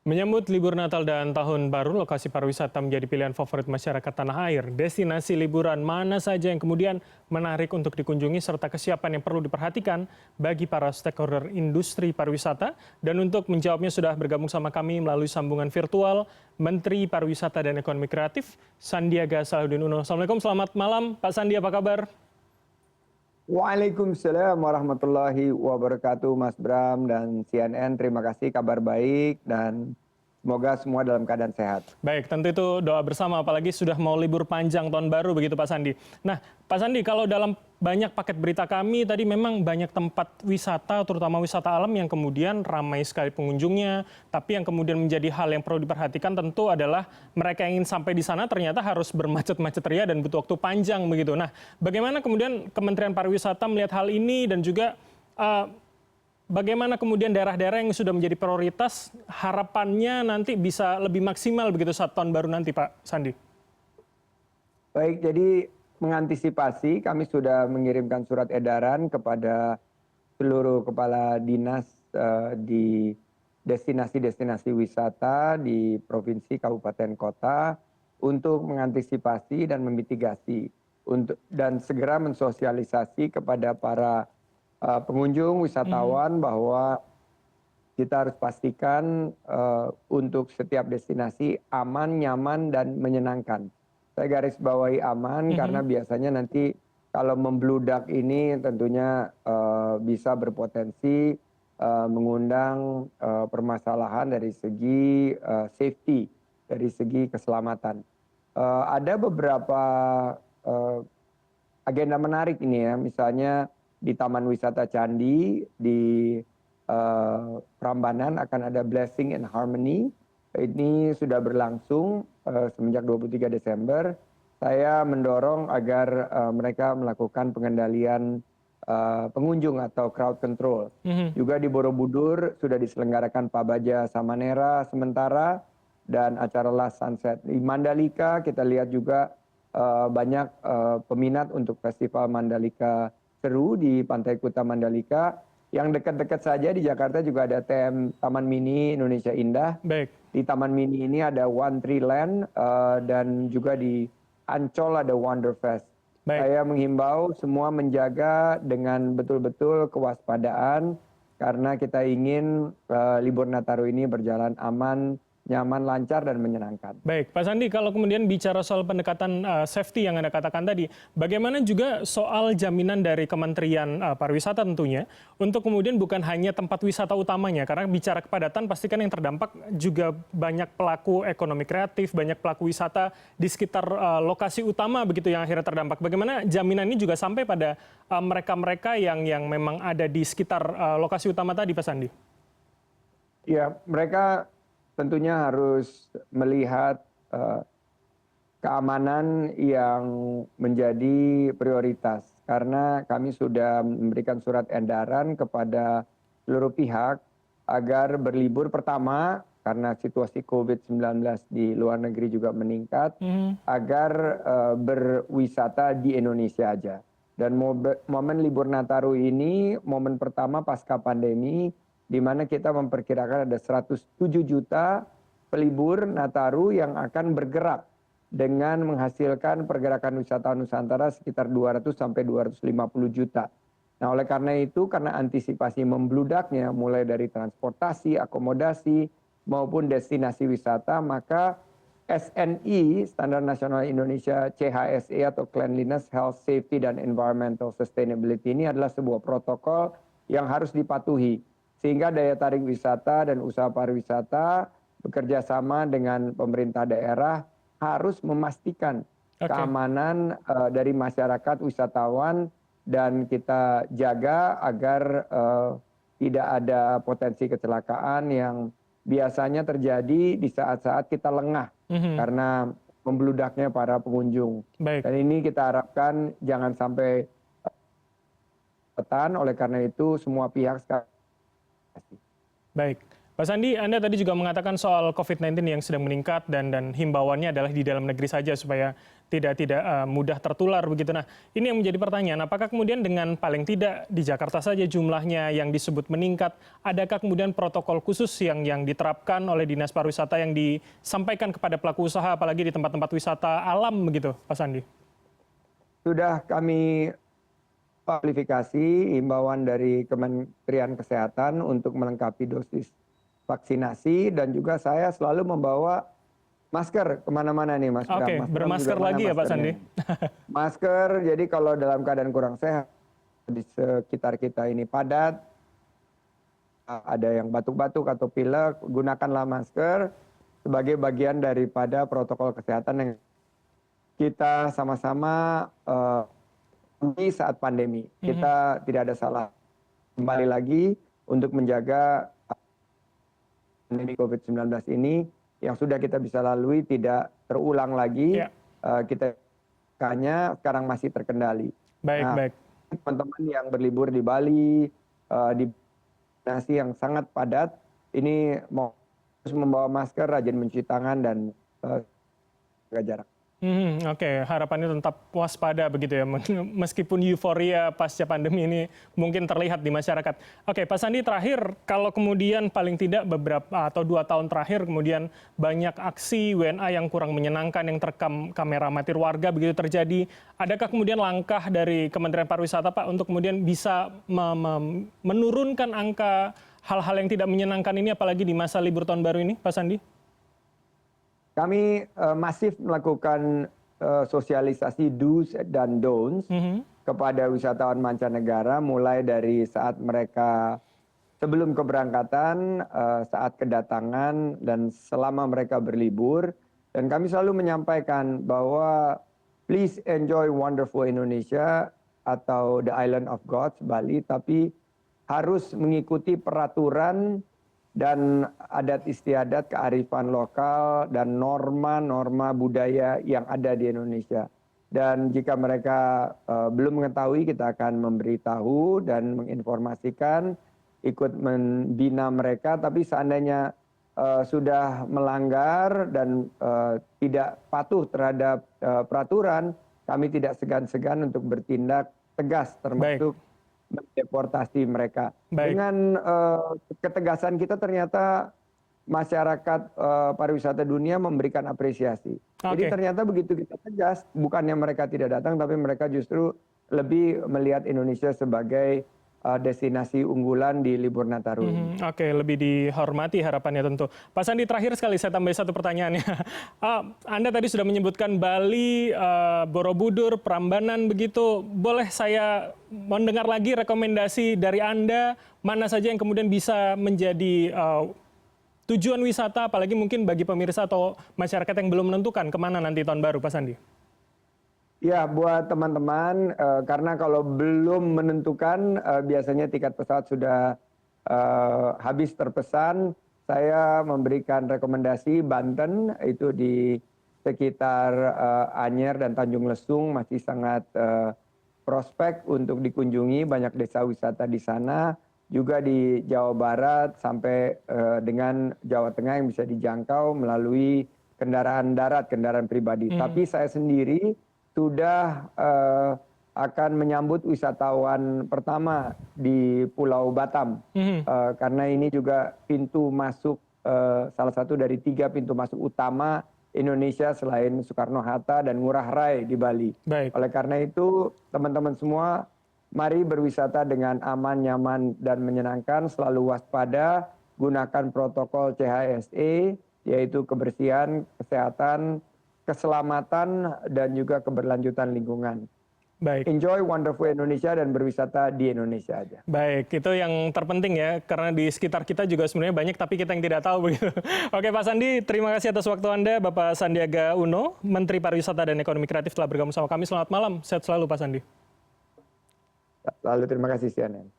Menyambut libur Natal dan Tahun Baru, lokasi pariwisata menjadi pilihan favorit masyarakat tanah air. Destinasi liburan mana saja yang kemudian menarik untuk dikunjungi serta kesiapan yang perlu diperhatikan bagi para stakeholder industri pariwisata. Dan untuk menjawabnya sudah bergabung sama kami melalui sambungan virtual Menteri Pariwisata dan Ekonomi Kreatif Sandiaga Salahuddin Uno. Assalamualaikum, selamat malam Pak Sandi, apa kabar? Waalaikumsalam warahmatullahi wabarakatuh, Mas Bram dan CNN. Terima kasih, kabar baik dan semoga semua dalam keadaan sehat. Baik, tentu itu doa bersama, apalagi sudah mau libur panjang tahun baru begitu Pak Sandi. Nah, Pak Sandi, kalau dalam banyak paket berita kami tadi memang banyak tempat wisata, terutama wisata alam yang kemudian ramai sekali pengunjungnya, tapi yang kemudian menjadi hal yang perlu diperhatikan tentu adalah mereka yang ingin sampai di sana ternyata harus bermacet-macet ria dan butuh waktu panjang begitu. Nah, bagaimana kemudian Kementerian Pariwisata melihat hal ini dan juga eh, bagaimana kemudian daerah-daerah yang sudah menjadi prioritas, harapannya nanti bisa lebih maksimal begitu saat tahun baru nanti, Pak Sandi? Baik, jadi mengantisipasi kami sudah mengirimkan surat edaran kepada seluruh kepala dinas di destinasi-destinasi wisata di provinsi, kabupaten, kota untuk mengantisipasi dan memitigasi dan segera mensosialisasi kepada para pengunjung wisatawan bahwa kita harus pastikan untuk setiap destinasi aman, nyaman, dan menyenangkan. Saya garis bawahi aman karena biasanya nanti kalau membludak ini tentunya bisa berpotensi mengundang permasalahan dari segi safety, dari segi keselamatan. Ada beberapa agenda menarik ini ya, misalnya di Taman Wisata Candi di Prambanan akan ada Blessing and Harmony. Ini sudah berlangsung semenjak 23 Desember. Saya mendorong agar mereka melakukan pengendalian pengunjung atau crowd control. Juga di Borobudur sudah diselenggarakan Pabaja Samanera sementara dan acara Last Sunset. Di Mandalika kita lihat juga banyak peminat untuk Festival Mandalika Seru di Pantai Kuta Mandalika. Yang dekat-dekat saja di Jakarta juga ada Taman Mini Indonesia Indah. Baik. Di Taman Mini ini ada One Tree Land dan juga di Ancol ada Wonderfest. Baik. Saya menghimbau semua menjaga dengan betul-betul kewaspadaan karena kita ingin libur Nataru ini berjalan aman, nyaman, lancar, dan menyenangkan. Baik, Pak Sandi, kalau kemudian bicara soal pendekatan safety yang Anda katakan tadi, bagaimana juga soal jaminan dari Kementerian Pariwisata tentunya, untuk kemudian bukan hanya tempat wisata utamanya, karena bicara kepadatan pastikan yang terdampak juga banyak pelaku ekonomi kreatif, banyak pelaku wisata di sekitar lokasi utama begitu yang akhirnya terdampak. Bagaimana jaminan ini juga sampai pada mereka-mereka yang memang ada di sekitar lokasi utama tadi, Pak Sandi? Ya, mereka tentunya harus melihat keamanan yang menjadi prioritas karena kami sudah memberikan surat edaran kepada seluruh pihak agar berlibur pertama karena situasi COVID-19 di luar negeri juga meningkat agar berwisata di Indonesia aja. Dan momen libur Nataru ini momen pertama pasca pandemi di mana kita memperkirakan ada 107 juta pelibur Nataru yang akan bergerak dengan menghasilkan pergerakan wisatawan Nusantara sekitar 200 sampai 250 juta. Nah, oleh karena itu, karena antisipasi membludaknya mulai dari transportasi, akomodasi, maupun destinasi wisata, maka SNI, Standar Nasional Indonesia CHSE atau Cleanliness, Health, Safety, dan Environmental Sustainability ini adalah sebuah protokol yang harus dipatuhi. Sehingga daya tarik wisata dan usaha pariwisata bekerja sama dengan pemerintah daerah harus memastikan keamanan dari masyarakat wisatawan dan kita jaga agar tidak ada potensi kecelakaan yang biasanya terjadi di saat-saat kita lengah karena membludaknya para pengunjung. Baik. Dan ini kita harapkan jangan sampai oleh karena itu semua pihak sekarang. Baik, Pak Sandi, Anda tadi juga mengatakan soal COVID-19 yang sedang meningkat dan himbauannya adalah di dalam negeri saja supaya tidak mudah tertular begitu. Nah, ini yang menjadi pertanyaan, apakah kemudian dengan paling tidak di Jakarta saja jumlahnya yang disebut meningkat, adakah kemudian protokol khusus yang diterapkan oleh Dinas Pariwisata yang disampaikan kepada pelaku usaha, apalagi di tempat-tempat wisata alam begitu, Pak Sandi? Sudah kami amplifikasi himbauan dari Kementerian Kesehatan untuk melengkapi dosis vaksinasi, dan juga saya selalu membawa masker kemana-mana nih Mas Bram. Oke, bermasker lagi ya Pak Sandi? Masker, jadi kalau dalam keadaan kurang sehat, di sekitar kita ini padat, ada yang batuk-batuk atau pilek, gunakanlah masker sebagai bagian daripada protokol kesehatan yang kita sama-sama di saat pandemi. Kita tidak ada salah. Kembali lagi untuk menjaga pandemi COVID-19 ini yang sudah kita bisa lalui tidak terulang lagi. Kita hanya sekarang masih terkendali. Baik. Teman-teman yang berlibur di Bali, di destinasi yang sangat padat, ini mau terus membawa masker, rajin mencuci tangan, dan jaga jarak. Oke, harapannya tetap waspada begitu ya, meskipun euforia pasca pandemi ini mungkin terlihat di masyarakat. Oke, Pak Sandi, terakhir, kalau kemudian paling tidak beberapa atau 2 tahun terakhir kemudian banyak aksi WNA yang kurang menyenangkan yang terekam kamera amatir warga begitu terjadi, adakah kemudian langkah dari Kementerian Pariwisata Pak untuk kemudian bisa menurunkan angka hal-hal yang tidak menyenangkan ini apalagi di masa libur tahun baru ini, Pak Sandi? Kami masif melakukan sosialisasi do's dan don'ts kepada wisatawan mancanegara, mulai dari saat mereka sebelum keberangkatan, saat kedatangan, dan selama mereka berlibur. Dan kami selalu menyampaikan bahwa please enjoy wonderful Indonesia atau the island of gods, Bali, tapi harus mengikuti peraturan dan adat istiadat, kearifan lokal, dan norma-norma budaya yang ada di Indonesia. Dan jika mereka belum mengetahui, kita akan memberitahu dan menginformasikan, ikut membina mereka. Tapi seandainya sudah melanggar dan tidak patuh terhadap peraturan, kami tidak segan-segan untuk bertindak tegas, termasuk mendeportasi mereka. Dengan ketegasan kita, ternyata masyarakat pariwisata dunia memberikan apresiasi. Jadi ternyata begitu kita tegas, bukannya mereka tidak datang, tapi mereka justru lebih melihat Indonesia sebagai destinasi unggulan di libur Nataru ini. Oke, lebih dihormati harapannya tentu. Pak Sandi, terakhir sekali saya tambah satu pertanyaannya. Anda tadi sudah menyebutkan Bali, Borobudur, Prambanan begitu. Boleh saya mendengar lagi rekomendasi dari Anda, mana saja yang kemudian bisa menjadi tujuan wisata, apalagi mungkin bagi pemirsa atau masyarakat yang belum menentukan kemana nanti tahun baru, Pak Sandi? Ya, buat teman-teman, karena kalau belum menentukan, biasanya tiket pesawat sudah habis terpesan, saya memberikan rekomendasi Banten, itu di sekitar Anyer dan Tanjung Lesung masih sangat prospek untuk dikunjungi, banyak desa wisata di sana, juga di Jawa Barat sampai dengan Jawa Tengah yang bisa dijangkau melalui kendaraan darat, kendaraan pribadi. Tapi saya sendiri sudah akan menyambut wisatawan pertama di Pulau Batam, karena ini juga pintu masuk, salah satu dari 3 pintu masuk utama Indonesia selain Soekarno-Hatta dan Ngurah Rai di Bali. Oleh karena itu, teman-teman semua, mari berwisata dengan aman, nyaman, dan menyenangkan, selalu waspada, gunakan protokol CHSE, yaitu kebersihan, kesehatan, keselamatan, dan juga keberlanjutan lingkungan. Enjoy wonderful Indonesia dan berwisata di Indonesia aja. Baik, itu yang terpenting ya, karena di sekitar kita juga sebenarnya banyak, tapi kita yang tidak tahu begitu. Oke, Pak Sandi, terima kasih atas waktu Anda. Bapak Sandiaga Uno, Menteri Pariwisata dan Ekonomi Kreatif, telah bergabung sama kami. Selamat malam, sehat selalu Pak Sandi. Lalu terima kasih CNN.